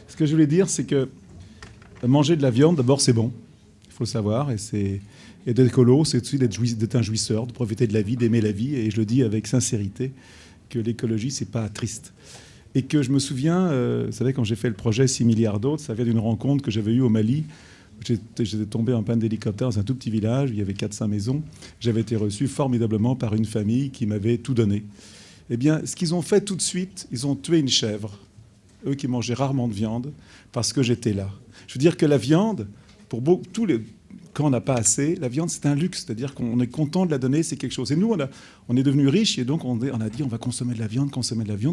Ce que je voulais dire, c'est que manger de la viande, d'abord, c'est bon. Il faut le savoir. Et d'être écolo, c'est aussi d'être un jouisseur, de profiter de la vie, d'aimer la vie. Et je le dis avec sincérité, que l'écologie, c'est pas triste. Et que je me souviens, vous savez, quand j'ai fait le projet 6 milliards d'autres, ça vient d'une rencontre que j'avais eue au Mali. J'étais tombé en panne d'hélicoptère dans un tout petit village, où il y avait 4-5 maisons. J'avais été reçu formidablement par une famille qui m'avait tout donné. Eh bien, ce qu'ils ont fait tout de suite, ils ont tué une chèvre, eux qui mangeaient rarement de viande, parce que j'étais là. Je veux dire que la viande, quand on n'a pas assez, la viande, c'est un luxe. C'est-à-dire qu'on est content de la donner, c'est quelque chose. Et nous, on est devenus riches, et donc on a dit on va consommer de la viande,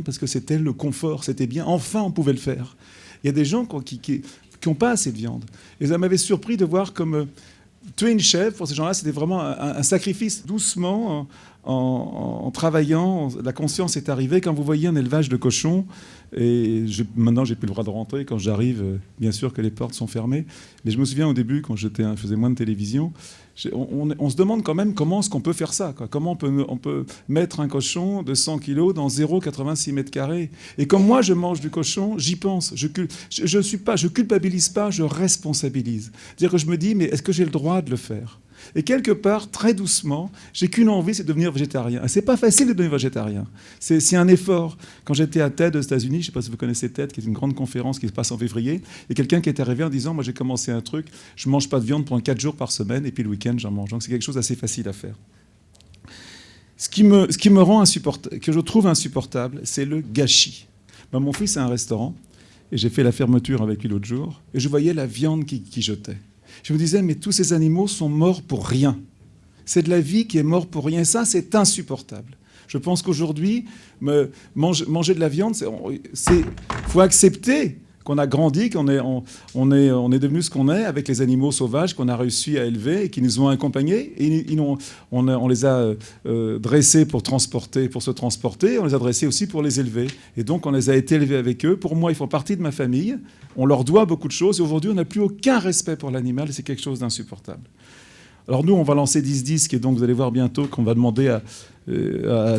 parce que c'était le confort, c'était bien. Enfin, on pouvait le faire. Il y a des gens qui n'ont pas assez de viande. Et ça m'avait surpris de voir comme tuer une chèvre, pour ces gens-là, c'était vraiment un sacrifice. Doucement, en travaillant, la conscience est arrivée. Quand vous voyez un élevage de cochons, et maintenant j'ai plus le droit de rentrer, quand j'arrive, bien sûr que les portes sont fermées, mais je me souviens au début, quand je faisais moins de télévision, on se demande quand même comment est-ce qu'on peut faire ça, quoi. Comment on peut mettre un cochon de 100 kilos dans 0,86 mètres carrés. Et comme moi je mange du cochon, j'y pense. Je culpabilise pas, je responsabilise. C'est-à-dire que je me dis, mais est-ce que j'ai le droit de le faire ? Et quelque part, très doucement, j'ai qu'une envie, c'est de devenir végétarien. Et c'est pas facile de devenir végétarien. C'est un effort. Quand j'étais à TED aux États-Unis, je ne sais pas si vous connaissez TED, qui est une grande conférence qui se passe en février, et quelqu'un qui est arrivé en disant, moi j'ai commencé un truc, je ne mange pas de viande pendant 4 jours par semaine, et puis le week-end j'en mange. Donc c'est quelque chose d'assez facile à faire. Ce qui me rend insupportable, que je trouve insupportable, c'est le gâchis. Ben, mon fils a un restaurant, et j'ai fait la fermeture avec lui l'autre jour, et je voyais la viande qui jetait. Je me disais, mais tous ces animaux sont morts pour rien. C'est de la vie qui est morte pour rien. Et ça, c'est insupportable. Je pense qu'aujourd'hui, manger de la viande, faut accepter qu'on a grandi, qu'on est devenu ce qu'on est avec les animaux sauvages qu'on a réussi à élever et qui nous ont accompagnés. Et on les a dressés pour se transporter. On les a dressés aussi pour les élever. Et donc, on les a été élevés avec eux. Pour moi, ils font partie de ma famille. On leur doit beaucoup de choses. Et aujourd'hui, on n'a plus aucun respect pour l'animal. Et c'est quelque chose d'insupportable. Alors nous, on va lancer 10-10, et donc vous allez voir bientôt qu'on va demander à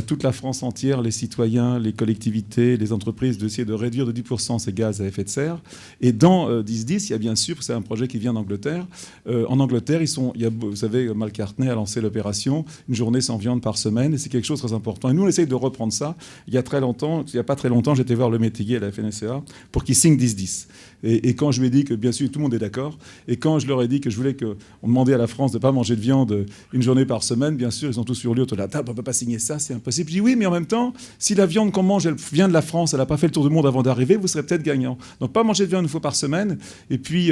toute la France entière, les citoyens, les collectivités, les entreprises, d'essayer de réduire de 10% ces gaz à effet de serre. Et dans 10-10, il y a bien sûr, c'est un projet qui vient d'Angleterre. En Angleterre, vous savez, McCartney a lancé l'opération une journée sans viande par semaine, et c'est quelque chose de très important. Et nous, on essaye de reprendre ça. Il n'y a pas très longtemps, j'étais voir le métayer à la FNSEA pour qu'il signe 10-10. Et quand je lui ai dit que, bien sûr, tout le monde est d'accord, et quand je leur ai dit que je voulais qu'on demandait à la France de ne pas manger de viande une journée par semaine, bien sûr, ils ont tous hurlé autour de la table, on ne peut pas signer ça, c'est impossible. Je dis oui, mais en même temps, si la viande qu'on mange, elle vient de la France, elle n'a pas fait le tour du monde avant d'arriver, vous serez peut-être gagnant. Donc pas manger de viande une fois par semaine, et puis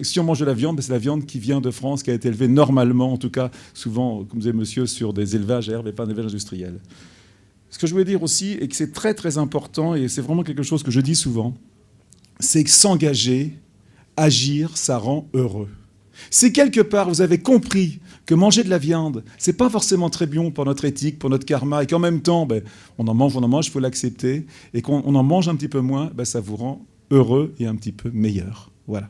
si on mange de la viande, c'est la viande qui vient de France, qui a été élevée normalement, en tout cas, souvent, comme disait monsieur, sur des élevages à herbe et pas des élevages industriels. Ce que je voulais dire aussi, et que c'est très très important, et c'est vraiment quelque chose que je dis souvent, c'est que s'engager, agir, ça rend heureux. Si quelque part vous avez compris que manger de la viande, c'est pas forcément très bon pour notre éthique, pour notre karma, et qu'en même temps, on en mange, il faut l'accepter, et qu'on en mange un petit peu moins, ça vous rend heureux et un petit peu meilleur. Voilà.